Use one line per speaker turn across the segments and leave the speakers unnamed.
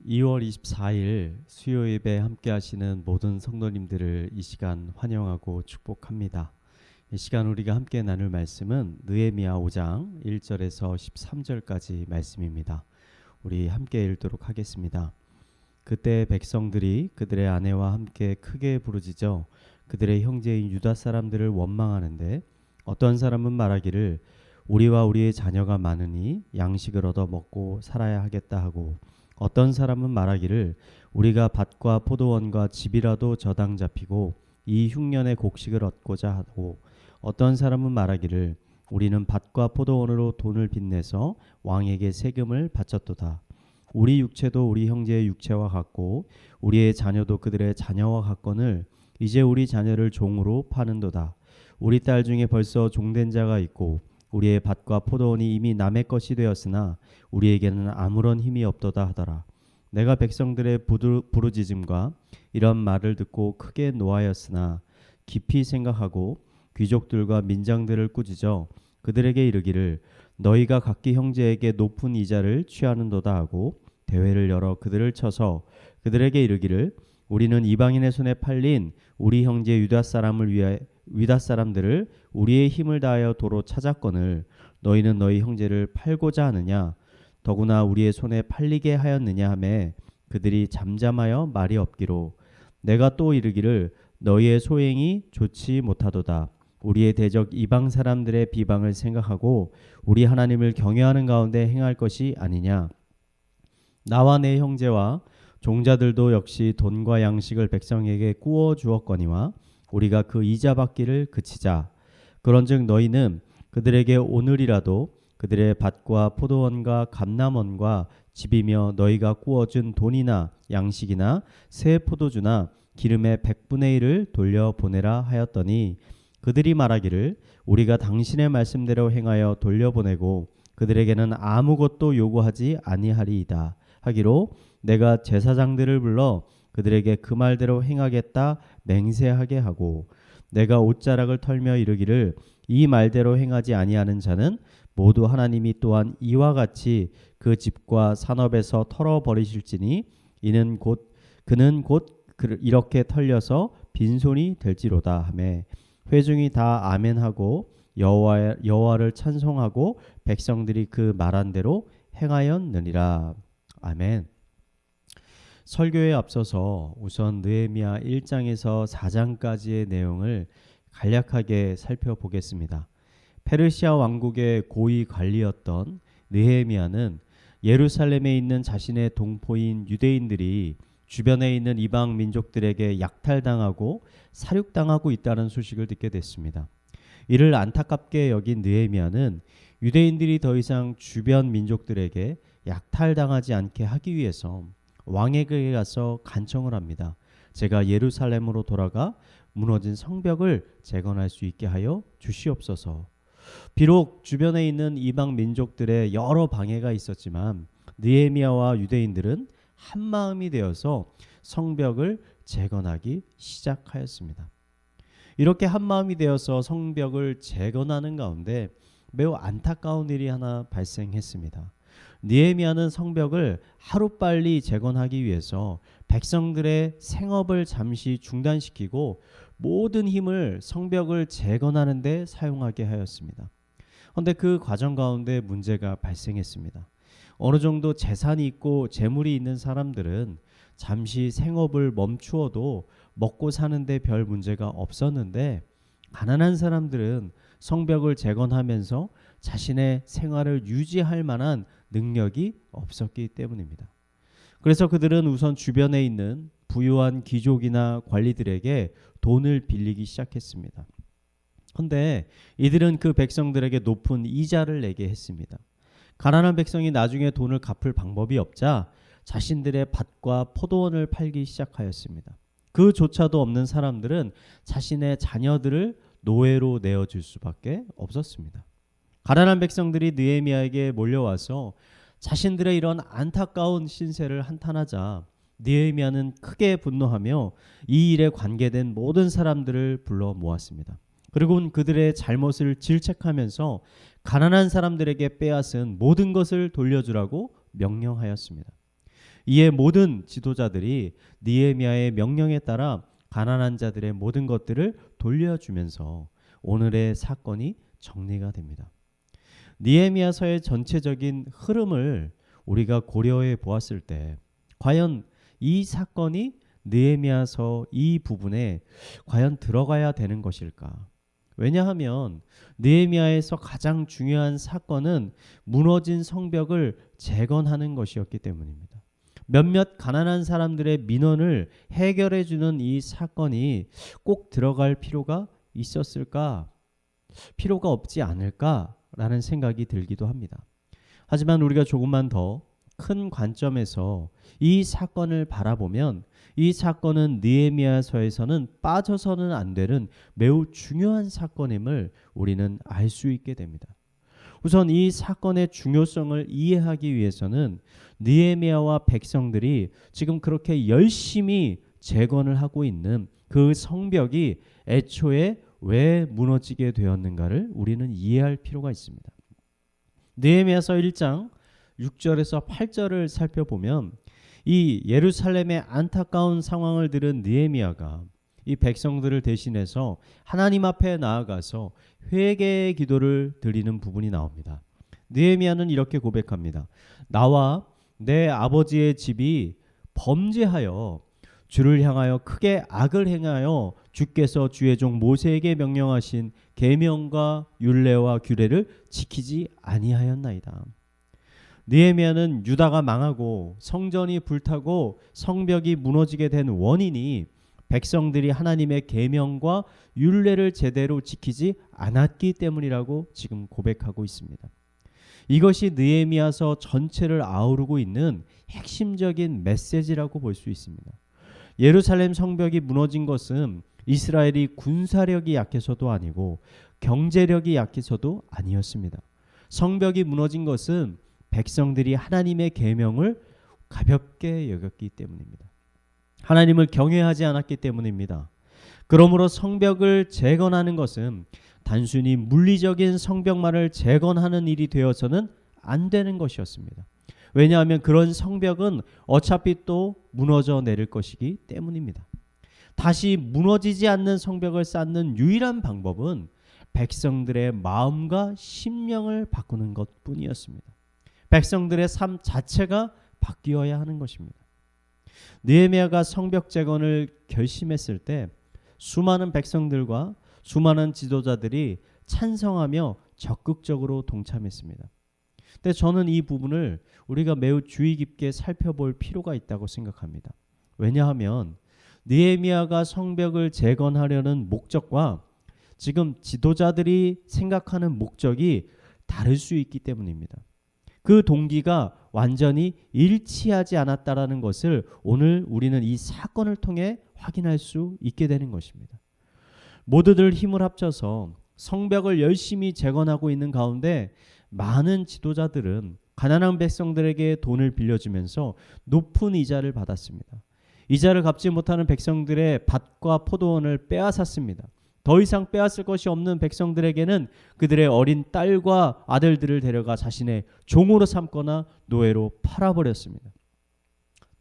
2월 24일 수요 예배 함께 하시는 모든 성도님들을 이 시간 환영하고 축복합니다. 이 시간 우리가 함께 나눌 말씀은 느헤미야 5장 1절에서 13절까지 말씀입니다. 우리 함께 읽도록 하겠습니다. 그때 백성들이 그들의 아내와 함께 크게 부르짖어 그들의 형제인 유다 사람들을 원망하는데 어떤 사람은 말하기를 우리와 우리의 자녀가 많으니 양식을 얻어 먹고 살아야 하겠다 하고 어떤 사람은 말하기를 우리가 밭과 포도원과 집이라도 저당 잡히고 이 흉년의 곡식을 얻고자 하고 어떤 사람은 말하기를 우리는 밭과 포도원으로 돈을 빚내서 왕에게 세금을 바쳤도다. 우리 육체도 우리 형제의 육체와 같고 우리의 자녀도 그들의 자녀와 같거늘 이제 우리 자녀를 종으로 파는도다. 우리 딸 중에 벌써 종된 자가 있고 우리의 밭과 포도원이 이미 남의 것이 되었으나 우리에게는 아무런 힘이 없도다 하더라. 내가 백성들의 부르짖음과 이런 말을 듣고 크게 노하였으나 깊이 생각하고 귀족들과 민장들을 꾸짖어 그들에게 이르기를 너희가 각기 형제에게 높은 이자를 취하는도다 하고 대회를 열어 그들을 쳐서 그들에게 이르기를 우리는 이방인의 손에 팔린 우리 형제 유다 사람들을 우리의 힘을 다하여 도로 찾았거늘 너희는 너희 형제를 팔고자 하느냐 더구나 우리의 손에 팔리게 하였느냐 하매 그들이 잠잠하여 말이 없기로 내가 또 이르기를 너희의 소행이 좋지 못하도다. 우리의 대적 이방 사람들의 비방을 생각하고 우리 하나님을 경외하는 가운데 행할 것이 아니냐. 나와 내 형제와 종자들도 역시 돈과 양식을 백성에게 꾸어 주었거니와 우리가 그 이자 받기를 그치자. 그런즉 너희는 그들에게 오늘이라도 그들의 밭과 포도원과 감람원과 집이며 너희가 꾸어준 돈이나 양식이나 새 포도주나 기름의 100분의 1을 돌려보내라 하였더니 그들이 말하기를 우리가 당신의 말씀대로 행하여 돌려보내고 그들에게는 아무것도 요구하지 아니하리이다 하기로 내가 제사장들을 불러 그들에게 그 말대로 행하겠다 맹세하게 하고 내가 옷자락을 털며 이르기를 이 말대로 행하지 아니하는 자는 모두 하나님이 또한 이와 같이 그 집과 산업에서 털어버리실지니 그는 곧 이렇게 털려서 빈손이 될지로다 하매 회중이 다 아멘하고 여호와를 찬송하고 백성들이 그 말한 대로 행하였느니라. 아멘. 설교에 앞서서 우선 느헤미야 1장에서 4장까지의 내용을 간략하게 살펴보겠습니다. 페르시아 왕국의 고위 관리였던 느헤미야는 예루살렘에 있는 자신의 동포인 유대인들이 주변에 있는 이방 민족들에게 약탈당하고 살육당하고 있다는 소식을 듣게 됐습니다. 이를 안타깝게 여긴 느헤미야는 유대인들이 더 이상 주변 민족들에게 약탈당하지 않게 하기 위해서 왕에게 가서 간청을 합니다. 제가 예루살렘으로 돌아가 무너진 성벽을 재건할 수 있게 하여 주시옵소서. 비록 주변에 있는 이방 민족들의 여러 방해가 있었지만 느헤미야와 유대인들은 한 마음이 되어서 성벽을 재건하기 시작하였습니다. 이렇게 한 마음이 되어서 성벽을 재건하는 가운데 매우 안타까운 일이 하나 발생했습니다. 느헤미야는 성벽을 하루빨리 재건하기 위해서 백성들의 생업을 잠시 중단시키고 모든 힘을 성벽을 재건하는 데 사용하게 하였습니다. 그런데 그 과정 가운데 문제가 발생했습니다. 어느 정도 재산이 있고 재물이 있는 사람들은 잠시 생업을 멈추어도 먹고 사는데 별 문제가 없었는데 가난한 사람들은 성벽을 재건하면서 자신의 생활을 유지할 만한 능력이 없었기 때문입니다. 그래서 그들은 우선 주변에 있는 부유한 귀족이나 관리들에게 돈을 빌리기 시작했습니다. 그런데 이들은 그 백성들에게 높은 이자를 내게 했습니다. 가난한 백성이 나중에 돈을 갚을 방법이 없자 자신들의 밭과 포도원을 팔기 시작하였습니다. 그조차도 없는 사람들은 자신의 자녀들을 노예로 내어줄 수밖에 없었습니다. 가난한 백성들이 느헤미야에게 몰려와서 자신들의 이런 안타까운 신세를 한탄하자 느헤미야는 크게 분노하며 이 일에 관계된 모든 사람들을 불러 모았습니다. 그리고 그들의 잘못을 질책하면서 가난한 사람들에게 빼앗은 모든 것을 돌려주라고 명령하였습니다. 이에 모든 지도자들이 느헤미야의 명령에 따라 가난한 자들의 모든 것들을 돌려주면서 오늘의 사건이 정리가 됩니다. 느헤미야서의 전체적인 흐름을 우리가 고려해 보았을 때 과연 이 사건이 느헤미야서 이 부분에 과연 들어가야 되는 것일까? 왜냐하면 느헤미야에서 가장 중요한 사건은 무너진 성벽을 재건하는 것이었기 때문입니다. 몇몇 가난한 사람들의 민원을 해결해 주는 이 사건이 꼭 들어갈 필요가 있었을까? 필요가 없지 않을까라는 생각이 들기도 합니다. 하지만 우리가 조금만 더 큰 관점에서 이 사건을 바라보면 이 사건은 느헤미야서에서는 빠져서는 안 되는 매우 중요한 사건임을 우리는 알 수 있게 됩니다. 우선 이 사건의 중요성을 이해하기 위해서는 느헤미야와 백성들이 지금 그렇게 열심히 재건을 하고 있는 그 성벽이 애초에 왜 무너지게 되었는가를 우리는 이해할 필요가 있습니다. 느헤미야서 1장 6절에서 8절을 살펴보면 이 예루살렘의 안타까운 상황을 들은 느헤미야가 이 백성들을 대신해서 하나님 앞에 나아가서 회개의 기도를 드리는 부분이 나옵니다. 느헤미야는 이렇게 고백합니다. 나와 내 아버지의 집이 범죄하여 주를 향하여 크게 악을 행하여 주께서 주의 종 모세에게 명령하신 계명과 율례와 규례를 지키지 아니하였나이다. 느헤미야는 유다가 망하고 성전이 불타고 성벽이 무너지게 된 원인이 백성들이 하나님의 계명과 율례를 제대로 지키지 않았기 때문이라고 지금 고백하고 있습니다. 이것이 느헤미야서 전체를 아우르고 있는 핵심적인 메시지라고 볼 수 있습니다. 예루살렘 성벽이 무너진 것은 이스라엘이 군사력이 약해서도 아니고 경제력이 약해서도 아니었습니다. 성벽이 무너진 것은 백성들이 하나님의 계명을 가볍게 여겼기 때문입니다. 하나님을 경외하지 않았기 때문입니다. 그러므로 성벽을 재건하는 것은 단순히 물리적인 성벽만을 재건하는 일이 되어서는 안 되는 것이었습니다. 왜냐하면 그런 성벽은 어차피 또 무너져 내릴 것이기 때문입니다. 다시 무너지지 않는 성벽을 쌓는 유일한 방법은 백성들의 마음과 심령을 바꾸는 것뿐이었습니다. 백성들의 삶 자체가 바뀌어야 하는 것입니다. 느헤미야가 성벽 재건을 결심했을 때 수많은 백성들과 수많은 지도자들이 찬성하며 적극적으로 동참했습니다. 근데 저는 이 부분을 우리가 매우 주의 깊게 살펴볼 필요가 있다고 생각합니다. 왜냐하면 느헤미야가 성벽을 재건하려는 목적과 지금 지도자들이 생각하는 목적이 다를 수 있기 때문입니다. 그 동기가 완전히 일치하지 않았다라는 것을 오늘 우리는 이 사건을 통해 확인할 수 있게 되는 것입니다. 모두들 힘을 합쳐서 성벽을 열심히 재건하고 있는 가운데 많은 지도자들은 가난한 백성들에게 돈을 빌려주면서 높은 이자를 받았습니다. 이자를 갚지 못하는 백성들의 밭과 포도원을 빼앗았습니다. 더 이상 빼앗을 것이 없는 백성들에게는 그들의 어린 딸과 아들들을 데려가 자신의 종으로 삼거나 노예로 팔아버렸습니다.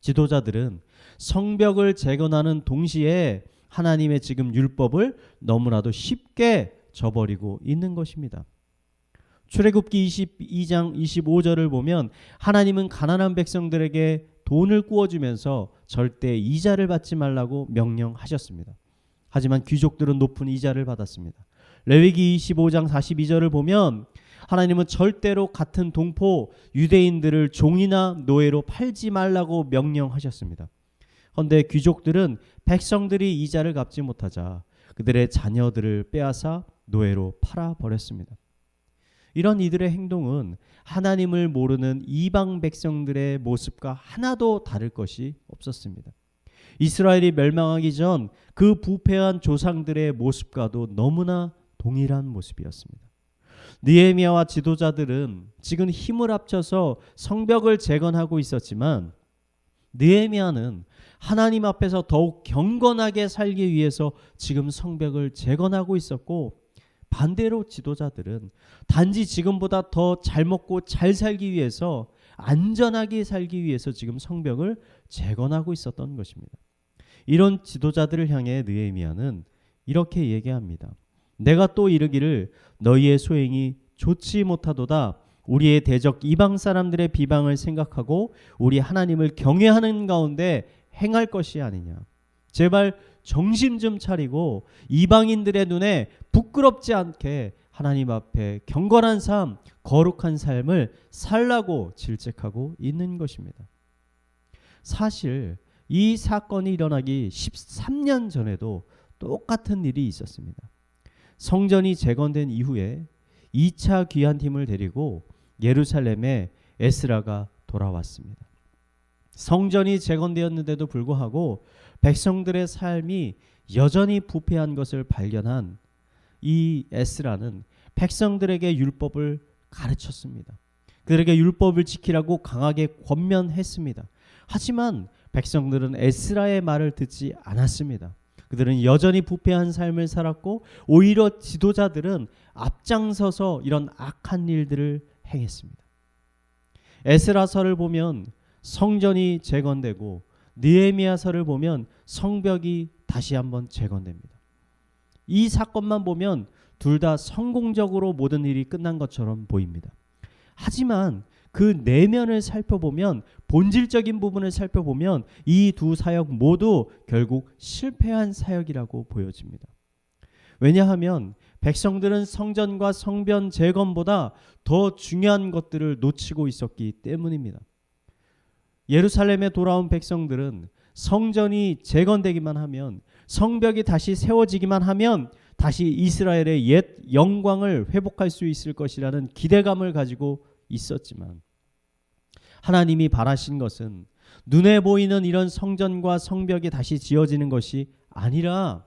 지도자들은 성벽을 재건하는 동시에 하나님의 지금 율법을 너무나도 쉽게 저버리고 있는 것입니다. 출애굽기 22장 25절을 보면 하나님은 가난한 백성들에게 돈을 구워주면서 절대 이자를 받지 말라고 명령하셨습니다. 하지만 귀족들은 높은 이자를 받았습니다. 레위기 25장 42절을 보면 하나님은 절대로 같은 동포 유대인들을 종이나 노예로 팔지 말라고 명령하셨습니다. 그런데 귀족들은 백성들이 이자를 갚지 못하자 그들의 자녀들을 빼앗아 노예로 팔아버렸습니다. 이런 이들의 행동은 하나님을 모르는 이방 백성들의 모습과 하나도 다를 것이 없었습니다. 이스라엘이 멸망하기 전 그 부패한 조상들의 모습과도 너무나 동일한 모습이었습니다. 느헤미야와 지도자들은 지금 힘을 합쳐서 성벽을 재건하고 있었지만 느헤미야는 하나님 앞에서 더욱 경건하게 살기 위해서 지금 성벽을 재건하고 있었고, 반대로 지도자들은 단지 지금보다 더 잘 먹고 잘 살기 위해서 안전하게 살기 위해서 지금 성벽을 재건하고 있었던 것입니다. 이런 지도자들을 향해 느헤미야는 이렇게 얘기합니다. 내가 또 이르기를 너희의 소행이 좋지 못하도다. 우리의 대적 이방 사람들의 비방을 생각하고 우리 하나님을 경외하는 가운데 행할 것이 아니냐. 제발 정신 좀 차리고 이방인들의 눈에 부끄럽지 않게 하나님 앞에 경건한 삶, 거룩한 삶을 살라고 질책하고 있는 것입니다. 사실 이 사건이 일어나기 13년 전에도 똑같은 일이 있었습니다. 성전이 재건된 이후에 2차 귀환팀을 데리고 예루살렘에 에스라가 돌아왔습니다. 성전이 재건되었는데도 불구하고 백성들의 삶이 여전히 부패한 것을 발견한 이 에스라는 백성들에게 율법을 가르쳤습니다. 그들에게 율법을 지키라고 강하게 권면했습니다. 하지만 백성들은 에스라의 말을 듣지 않았습니다. 그들은 여전히 부패한 삶을 살았고 오히려 지도자들은 앞장서서 이런 악한 일들을 행했습니다. 에스라서를 보면 성전이 재건되고 느헤미야서를 보면 성벽이 다시 한번 재건됩니다. 이 사건만 보면 둘 다 성공적으로 모든 일이 끝난 것처럼 보입니다. 하지만 그 내면을 살펴보면, 본질적인 부분을 살펴보면 이 두 사역 모두 결국 실패한 사역이라고 보여집니다. 왜냐하면 백성들은 성전과 성변 재건보다 더 중요한 것들을 놓치고 있었기 때문입니다. 예루살렘에 돌아온 백성들은 성전이 재건되기만 하면, 성벽이 다시 세워지기만 하면 다시 이스라엘의 옛 영광을 회복할 수 있을 것이라는 기대감을 가지고 있었지만, 하나님이 바라신 것은 눈에 보이는 이런 성전과 성벽이 다시 지어지는 것이 아니라,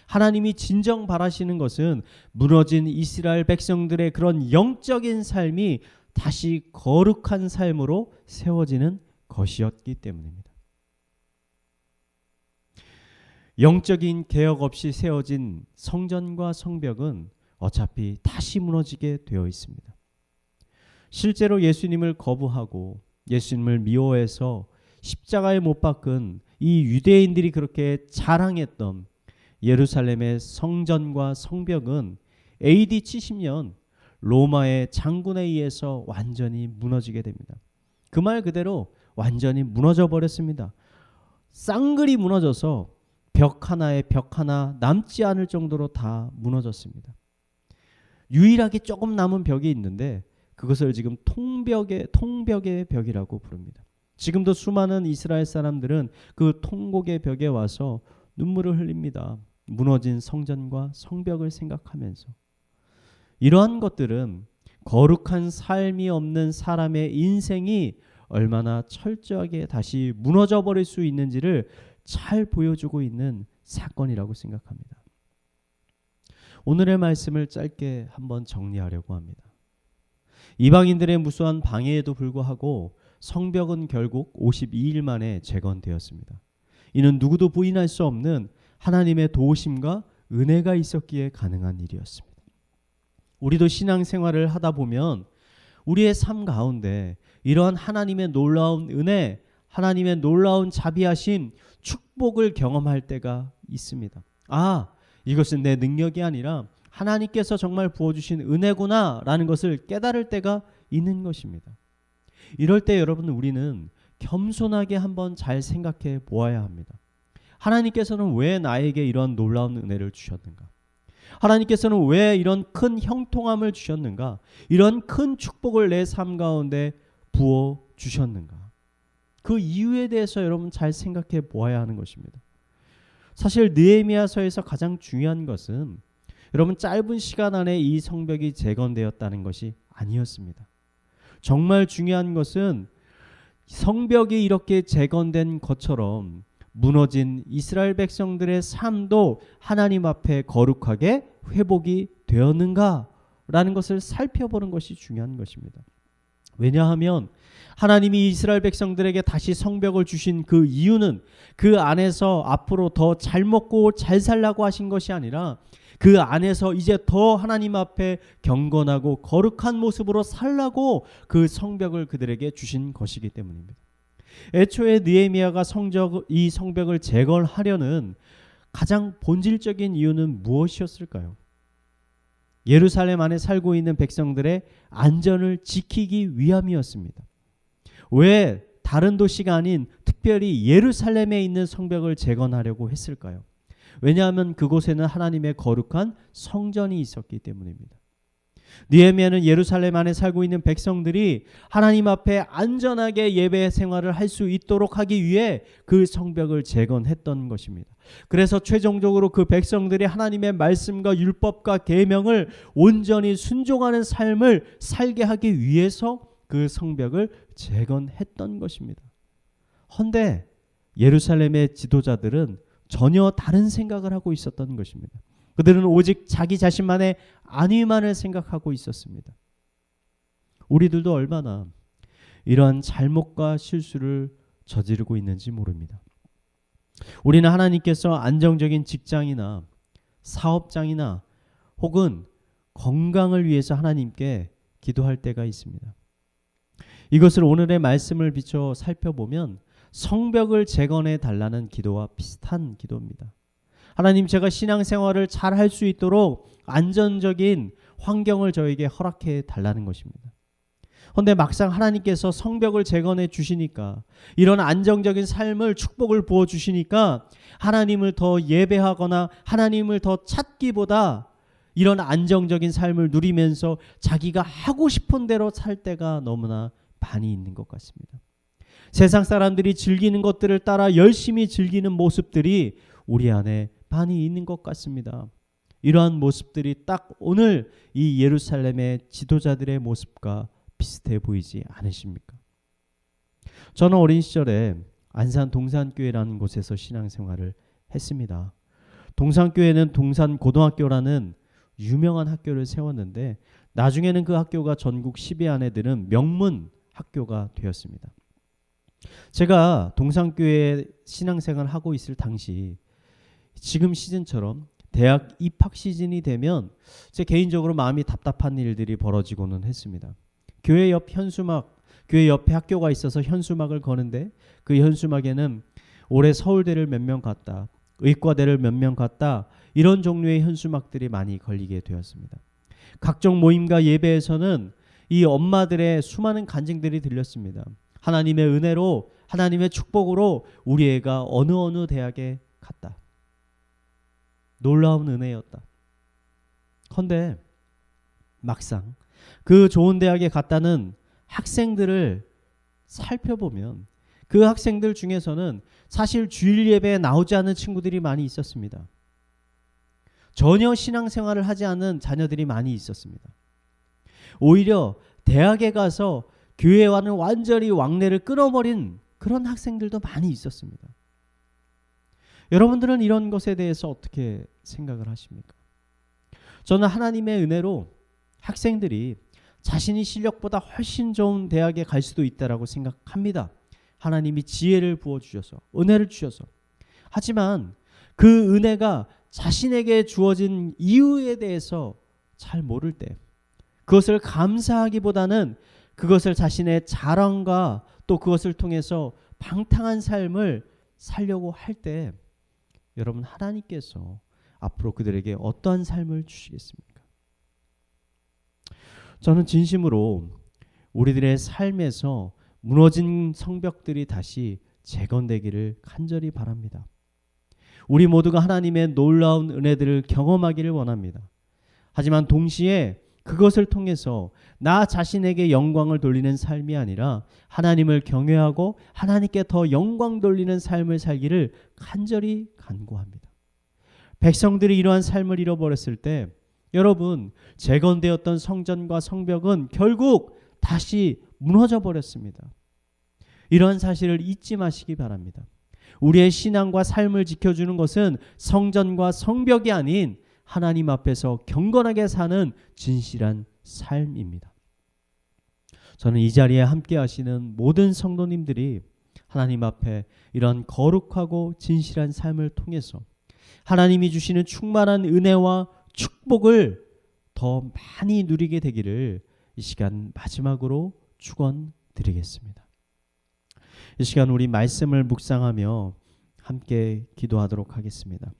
하나님이 진정 바라시는 것은 무너진 이스라엘 백성들의 그런 영적인 삶이 다시 거룩한 삶으로 세워지는 것이었기 때문입니다. 영적인 개혁 없이 세워진 성전과 성벽은 어차피 다시 무너지게 되어 있습니다. 실제로 예수님을 거부하고 예수님을 미워해서 십자가에 못 박은 이 유대인들이 그렇게 자랑했던 예루살렘의 성전과 성벽은 AD 70년 로마의 장군에 의해서 완전히 무너지게 됩니다. 그 말 그대로 완전히 무너져 버렸습니다. 쌍글이 무너져서 벽 하나에 벽 하나 남지 않을 정도로 다 무너졌습니다. 유일하게 조금 남은 벽이 있는데 그것을 지금 통벽의 벽이라고 부릅니다. 지금도 수많은 이스라엘 사람들은 그 통곡의 벽에 와서 눈물을 흘립니다. 무너진 성전과 성벽을 생각하면서. 이러한 것들은 거룩한 삶이 없는 사람의 인생이 얼마나 철저하게 다시 무너져 버릴 수 있는지를 잘 보여주고 있는 사건이라고 생각합니다. 오늘의 말씀을 짧게 한번 정리하려고 합니다. 이방인들의 무수한 방해에도 불구하고 성벽은 결국 52일 만에 재건되었습니다. 이는 누구도 부인할 수 없는 하나님의 도우심과 은혜가 있었기에 가능한 일이었습니다. 우리도 신앙생활을 하다 보면 우리의 삶 가운데 이러한 하나님의 놀라운 은혜, 하나님의 놀라운 자비하심, 축복을 경험할 때가 있습니다. 아, 이것은 내 능력이 아니라 하나님께서 정말 부어주신 은혜구나 라는 것을 깨달을 때가 있는 것입니다. 이럴 때 여러분, 우리는 겸손하게 한번 잘 생각해 보아야 합니다. 하나님께서는 왜 나에게 이런 놀라운 은혜를 주셨는가? 하나님께서는 왜 이런 큰 형통함을 주셨는가? 이런 큰 축복을 내 삶 가운데 부어 주셨는가? 그 이유에 대해서 여러분 잘 생각해 보아야 하는 것입니다. 사실 느헤미야서에서 가장 중요한 것은 여러분 짧은 시간 안에 이 성벽이 재건되었다는 것이 아니었습니다. 정말 중요한 것은 성벽이 이렇게 재건된 것처럼 무너진 이스라엘 백성들의 삶도 하나님 앞에 거룩하게 회복이 되었는가라는 것을 살펴보는 것이 중요한 것입니다. 왜냐하면 하나님이 이스라엘 백성들에게 다시 성벽을 주신 그 이유는 그 안에서 앞으로 더 잘 먹고 잘 살라고 하신 것이 아니라 그 안에서 이제 더 하나님 앞에 경건하고 거룩한 모습으로 살라고 그 성벽을 그들에게 주신 것이기 때문입니다. 애초에 느헤미야가 이 성벽을 재건하려는 가장 본질적인 이유는 무엇이었을까요? 예루살렘 안에 살고 있는 백성들의 안전을 지키기 위함이었습니다. 왜 다른 도시가 아닌 특별히 예루살렘에 있는 성벽을 재건하려고 했을까요? 왜냐하면 그곳에는 하나님의 거룩한 성전이 있었기 때문입니다. 느헤미야는 예루살렘 안에 살고 있는 백성들이 하나님 앞에 안전하게 예배 생활을 할 수 있도록 하기 위해 그 성벽을 재건했던 것입니다. 그래서 최종적으로 그 백성들이 하나님의 말씀과 율법과 계명을 온전히 순종하는 삶을 살게 하기 위해서 그 성벽을 재건했던 것입니다. 헌데 예루살렘의 지도자들은 전혀 다른 생각을 하고 있었던 것입니다. 그들은 오직 자기 자신만의 안위만을 생각하고 있었습니다. 우리들도 얼마나 이러한 잘못과 실수를 저지르고 있는지 모릅니다. 우리는 하나님께서 안정적인 직장이나 사업장이나 혹은 건강을 위해서 하나님께 기도할 때가 있습니다. 이것을 오늘의 말씀을 비춰 살펴보면 성벽을 재건해 달라는 기도와 비슷한 기도입니다. 하나님, 제가 신앙생활을 잘 할 수 있도록 안전적인 환경을 저에게 허락해 달라는 것입니다. 그런데 막상 하나님께서 성벽을 재건해 주시니까, 이런 안정적인 삶을 축복을 부어 주시니까 하나님을 더 예배하거나 하나님을 더 찾기보다 이런 안정적인 삶을 누리면서 자기가 하고 싶은 대로 살 때가 너무나 많이 있는 것 같습니다. 세상 사람들이 즐기는 것들을 따라 열심히 즐기는 모습들이 우리 안에 많이 있는 것 같습니다. 이러한 모습들이 딱 오늘 이 예루살렘의 지도자들의 모습과 비슷해 보이지 않으십니까? 저는 어린 시절에 안산 동산교회라는 곳에서 신앙생활을 했습니다. 동산교회는 동산고등학교라는 유명한 학교를 세웠는데 나중에는 그 학교가 전국 10위 안에 드는 명문 학교가 되었습니다. 제가 동산교회 신앙생활을 하고 있을 당시 지금 시즌처럼 대학 입학 시즌이 되면 제 개인적으로 마음이 답답한 일들이 벌어지고는 했습니다. 교회 옆 현수막, 교회 옆에 학교가 있어서 현수막을 거는데 그 현수막에는 올해 서울대를 몇 명 갔다, 의과대를 몇 명 갔다, 이런 종류의 현수막들이 많이 걸리게 되었습니다. 각종 모임과 예배에서는 이 엄마들의 수많은 간증들이 들렸습니다. 하나님의 은혜로, 하나님의 축복으로 우리 애가 어느 대학에 갔다. 놀라운 은혜였다. 그런데 막상 그 좋은 대학에 갔다는 학생들을 살펴보면 그 학생들 중에서는 사실 주일 예배에 나오지 않는 친구들이 많이 있었습니다. 전혀 신앙생활을 하지 않은 자녀들이 많이 있었습니다. 오히려 대학에 가서 교회와는 완전히 왕래를 끊어버린 그런 학생들도 많이 있었습니다. 여러분들은 이런 것에 대해서 어떻게 생각을 하십니까? 저는 하나님의 은혜로 학생들이 자신이 실력보다 훨씬 좋은 대학에 갈 수도 있다라고 생각합니다. 하나님이 지혜를 부어주셔서, 은혜를 주셔서. 하지만 그 은혜가 자신에게 주어진 이유에 대해서 잘 모를 때 그것을 감사하기보다는 그것을 자신의 자랑과 또 그것을 통해서 방탕한 삶을 살려고 할 때 여러분, 하나님께서 앞으로 그들에게 어떠한 삶을 주시겠습니까? 저는 진심으로 우리들의 삶에서 무너진 성벽들이 다시 재건되기를 간절히 바랍니다. 우리 모두가 하나님의 놀라운 은혜들을 경험하기를 원합니다. 하지만 동시에 그것을 통해서 나 자신에게 영광을 돌리는 삶이 아니라 하나님을 경외하고 하나님께 더 영광 돌리는 삶을 살기를 간절히 간구합니다. 백성들이 이러한 삶을 잃어버렸을 때 여러분, 재건되었던 성전과 성벽은 결국 다시 무너져 버렸습니다. 이러한 사실을 잊지 마시기 바랍니다. 우리의 신앙과 삶을 지켜주는 것은 성전과 성벽이 아닌 하나님 앞에서 경건하게 사는 진실한 삶입니다. 저는 이 자리에 함께 하시는 모든 성도님들이 하나님 앞에 이런 거룩하고 진실한 삶을 통해서 하나님이 주시는 충만한 은혜와 축복을 더 많이 누리게 되기를 이 시간 마지막으로 축원드리겠습니다. 이 시간 우리 말씀을 묵상하며 함께 기도하도록 하겠습니다.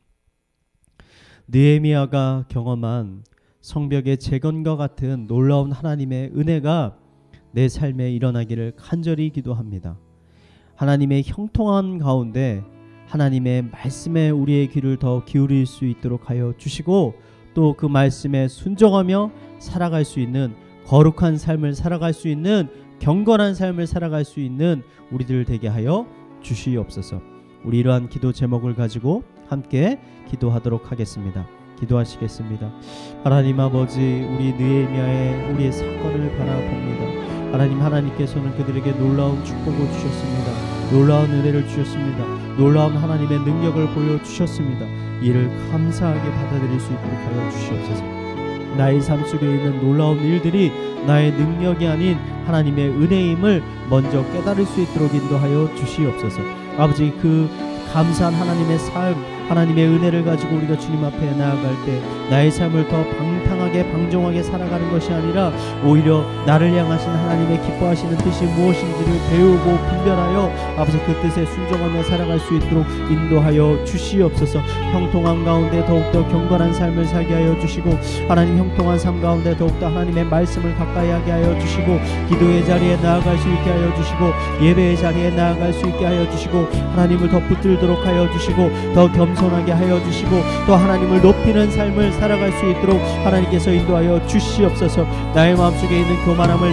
느헤미야가 경험한 성벽의 재건과 같은 놀라운 하나님의 은혜가 내 삶에 일어나기를 간절히 기도합니다. 하나님의 형통한 가운데 하나님의 말씀에 우리의 귀를 더 기울일 수 있도록 하여 주시고, 또 그 말씀에 순종하며 살아갈 수 있는 거룩한 삶을 살아갈 수 있는 경건한 삶을 살아갈 수 있는 우리들 되게 하여 주시옵소서. 우리 이러한 기도 제목을 가지고 함께 기도하도록 하겠습니다. 기도하시겠습니다. 하나님 아버지, 우리 느헤미야의 우리의 사건을 바라봅니다. 하나님께서는 그들에게 놀라운 축복을 주셨습니다. 놀라운 은혜를 주셨습니다. 놀라운 하나님의 능력을 보여주셨습니다. 이를 감사하게 받아들일 수 있도록 하여 주시옵소서. 나의 삶 속에 있는 놀라운 일들이 나의 능력이 아닌 하나님의 은혜임을 먼저 깨달을 수 있도록 인도하여 주시옵소서. 아버지, 그 감사한 하나님의 삶, 하나님의 은혜를 가지고 우리가 주님 앞에 나아갈 때 나의 삶을 더 방탕하게 방종하게 살아가는 것이 아니라 오히려 나를 향하신 하나님의 기뻐하시는 뜻이 무엇인지를 배우고 분별하여 아버지 그 뜻에 순종하며 살아갈 수 있도록 인도하여 주시옵소서. 형통한 가운데 더욱더 경건한 삶을 살게 하여 주시고, 하나님 형통한 삶 가운데 더욱더 하나님의 말씀을 가까이 하게 하여 주시고, 기도의 자리에 나아갈 수 있게 하여 주시고, 예배의 자리에 나아갈 수 있게 하여 주시고, 하나님을 더 붙들도록 하여 주시고, 더 겸손하게 하여 주시고, 또 하나님을 높이는 삶을 살아갈 수 있도록 하나님께서 인도하여 주시옵소서. 나의 마음속에 있는 교만함을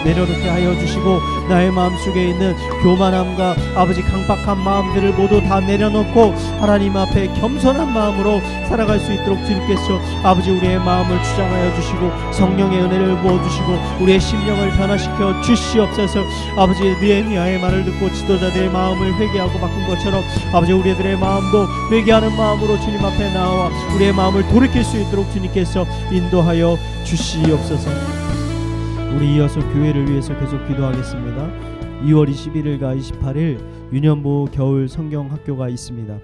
내려놓게 하여 주시고, 나의 마음속에 있는 교만함과 아버지 강박한 마음들을 모두 다 내려놓고 하나님 앞에 겸손한 마음으로 살아갈 수 있도록 주님께서 아버지 우리의 마음을 주장하여 주시고, 성령의 은혜를 부어주시고, 우리의 심령을 변화시켜 주시옵소서. 아버지, 느헤미야의 말을 듣고 지도자들의 마음을 회개하고 바꾼 것처럼 아버지 우리들의 마음도 회개하는 마음으로 주님 앞에 나와 우리의 마음을 돌이킬 수 있도록 주님께서 인도하여 주시옵소서. 우리 이어서 교회를 위해서 계속 기도하겠습니다. 2월 21일과 28일 유년부 겨울 성경학교가 있습니다.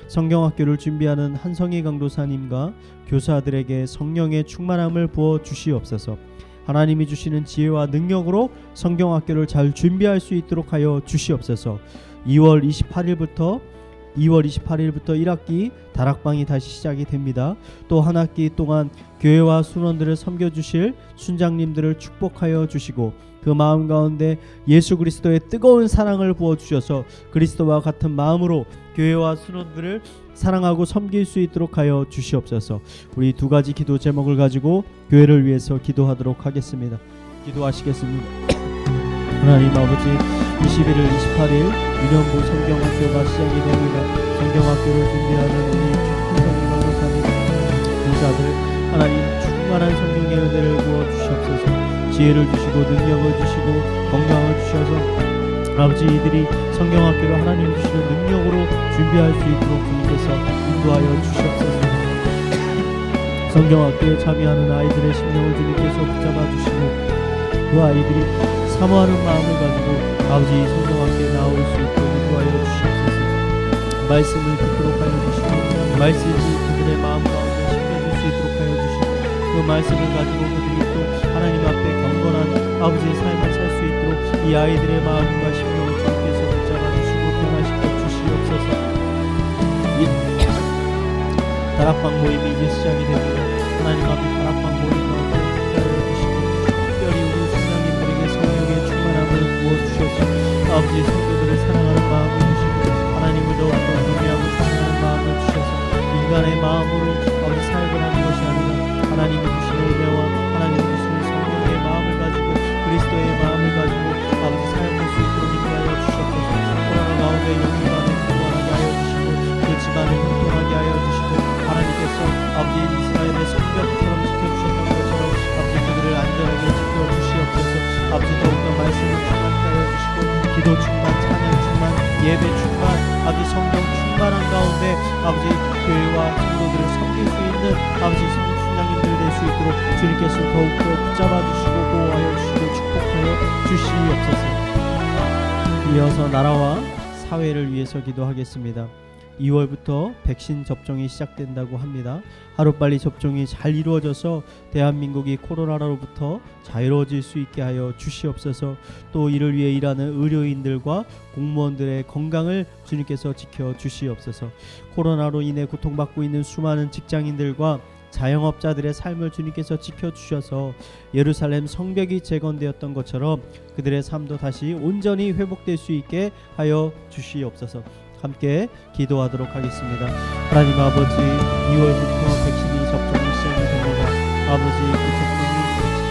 성경학교를 준비하는 한성희 강도사님과 교사들에게 성령의 충만함을 부어 주시옵소서. 하나님이 주시는 지혜와 능력으로 성경학교를 잘 준비할 수 있도록 하여 주시옵소서. 2월 28일부터 1학기 다락방이 다시 시작이 됩니다. 또 한 학기 동안 교회와 순원들을 섬겨주실 순장님들을 축복하여 주시고, 그 마음 가운데 예수 그리스도의 뜨거운 사랑을 부어주셔서 그리스도와 같은 마음으로 교회와 순원들을 사랑하고 섬길 수 있도록 하여 주시옵소서. 우리 두 가지 기도 제목을 가지고 교회를 위해서 기도하도록 하겠습니다. 기도하시겠습니다. 하나님 아버지, 21일, 28일 유년부 성경학교가 시작이 됩니다. 성경학교를 준비하는 우리 한성희 강도사님, 교사들, 하나님 충만한 성령의 은혜를 부어주시옵소서. 지혜를 주시고 능력을 주시고 건강을 주셔서 아버지 이들이 성경학교를 하나님 주시는 능력으로 준비할 수 있도록 주님께서 인도하여 주시옵소서. 성경학교에 참여하는 아이들의 심령을 주님께서 붙잡아 주시고, 그 아이들이 사모하는 마음을 가지고 아버지 성경학교에 나올 수 있도록 인도하여 주시옵소서. 말씀을 듣도록 하여 주시고, 말씀이 그들의 마음 가운데 심겨질 수 있도록 하여 주시고, 그 말씀을 가지고 그들이 또 하나님 앞에 경건한 아버지의 삶을 살 수 있도록 이 아이들의 마음과 심령을 주님께서 붙잡아 주시고 변화시켜 주시옵소서. 다락방 모임이 이제 시작이 됩니다. 하나님 앞에 다락방 모임 가운데 기다려 주시고, 특별히 우리 신앙인들에게 성령의 충만함을 부어주셔서 아버지 성도들을 사랑하는 마음을 주시고, 하나님을 더욱더 경외하고 사랑하는 마음을 주셔서 인간의 마음으로 아버지 사역을 하는 것이 아니라 하나님이 주시는 은혜와 하나님이 주시는 성령의 마음을 가지고 그리스도의 마음을 가지고 아버지 사역할 수 있도록 인도하여 주시옵소서. 코로나 가운데 영원하게 평안하게 하여 주시고, 그 집안을 형통하게 하여 주시고, 하나님께서 아버지 이스라엘의 성벽처럼 지켜주셨던 것처럼 아버지 그들을 안전하게 지켜주시옵소서. 아버지 더욱더 말씀을 충만하게 하여 주시고, 기도 충만, 찬양 충만, 예배 충만, 아버지 성령 충만한 가운데 아버지 교회와 성도들을 섬길 수 있는 아버지 성신앙인들 될 수 있도록 주님께서 더욱더 붙잡아 주시고 보호하여 주시고 축복하여 주시옵소서. 이어서 나라와 사회를 위해서 기도하겠습니다. 2월부터 백신 접종이 시작된다고 합니다. 하루빨리 접종이 잘 이루어져서 대한민국이 코로나로부터 자유로워질 수 있게 하여 주시옵소서. 또 이를 위해 일하는 의료인들과 공무원들의 건강을 주님께서 지켜 주시옵소서. 코로나로 인해 고통받고 있는 수많은 직장인들과 자영업자들의 삶을 주님께서 지켜주셔서 예루살렘 성벽이 재건되었던 것처럼 그들의 삶도 다시 온전히 회복될 수 있게 하여 주시옵소서. 함께 기도하도록 하겠습니다. 하나님 아버지, 2월부터 백신이 접종이 시작이 됩니다. 아버지, 그 접종이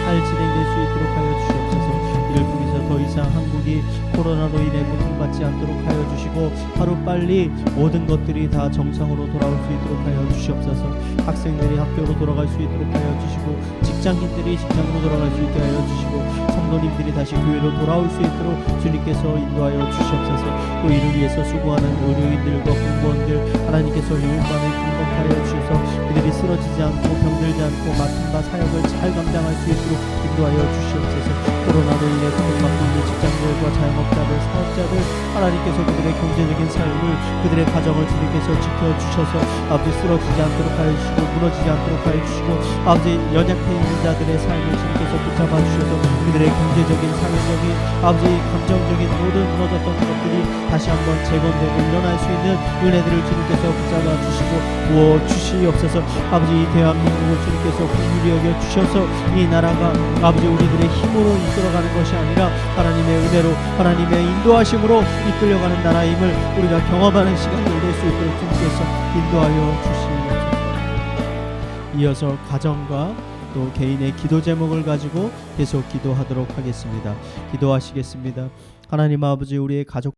잘 진행될 수 있도록 하여 주시옵소서. 이를 통해서 더 이상 한국이 코로나로 인해 고통받지 않도록 하여 주시고 하루빨리 모든 것들이 다 정상으로 돌아올 수 있도록 하여 주시옵소서. 학생들이 학교로 돌아갈 수 있도록 하여 주시고 직장인들이 직장으로 돌아갈 수 있게 하여 주시고 성도님들이 다시 교회로 돌아올 수 있도록 주님께서 인도하여 주시옵소서. 또 이를 위해서 수고하는 의료인들과 공무원들 하나님께서 요일반을 공복하여 주셔서 그들이 쓰러지지 않고 병들지 않고 맡은 바 사역을 잘 감당할 수 있도록 인도하여 주시옵소서. 코로나로 인해 고통받고 있는 직장인들과 자영업자들, 사업자들 하나님께서 그들의 경제적인 삶을 그들의 가정을 주님께서 지켜주셔서 아버지 쓰러지지 않도록 하여 주시고 무너지지 않도록 하여 주시고 아버지 연약해 있는 자들의 삶을 주님께서 붙잡아 주셔서 그들의 경제적인 사회적인 아버지 감정적인 모든 무너졌던 것들이 다시 한번 재건되고 일어날 수 있는 은혜들을 주님께서 붙잡아 주시고 부어 주시옵소서. 아버지 이 대한민국을 주님께서 긍휼히 여겨 주셔서 이 나라가 아버지 우리들의 힘으로 이끌어가는 것이 아니라 하나님의 은혜로 하나님의 인도하심으로 이끌려가는 나라임을 우리가 경험하는 시간이 될 수 있도록 주님께서 인도하여 주시옵소서. 이어서 가정과 또 개인의 기도 제목을 가지고 계속 기도하도록 하겠습니다. 기도하시겠습니다. 하나님 아버지, 우리의 가족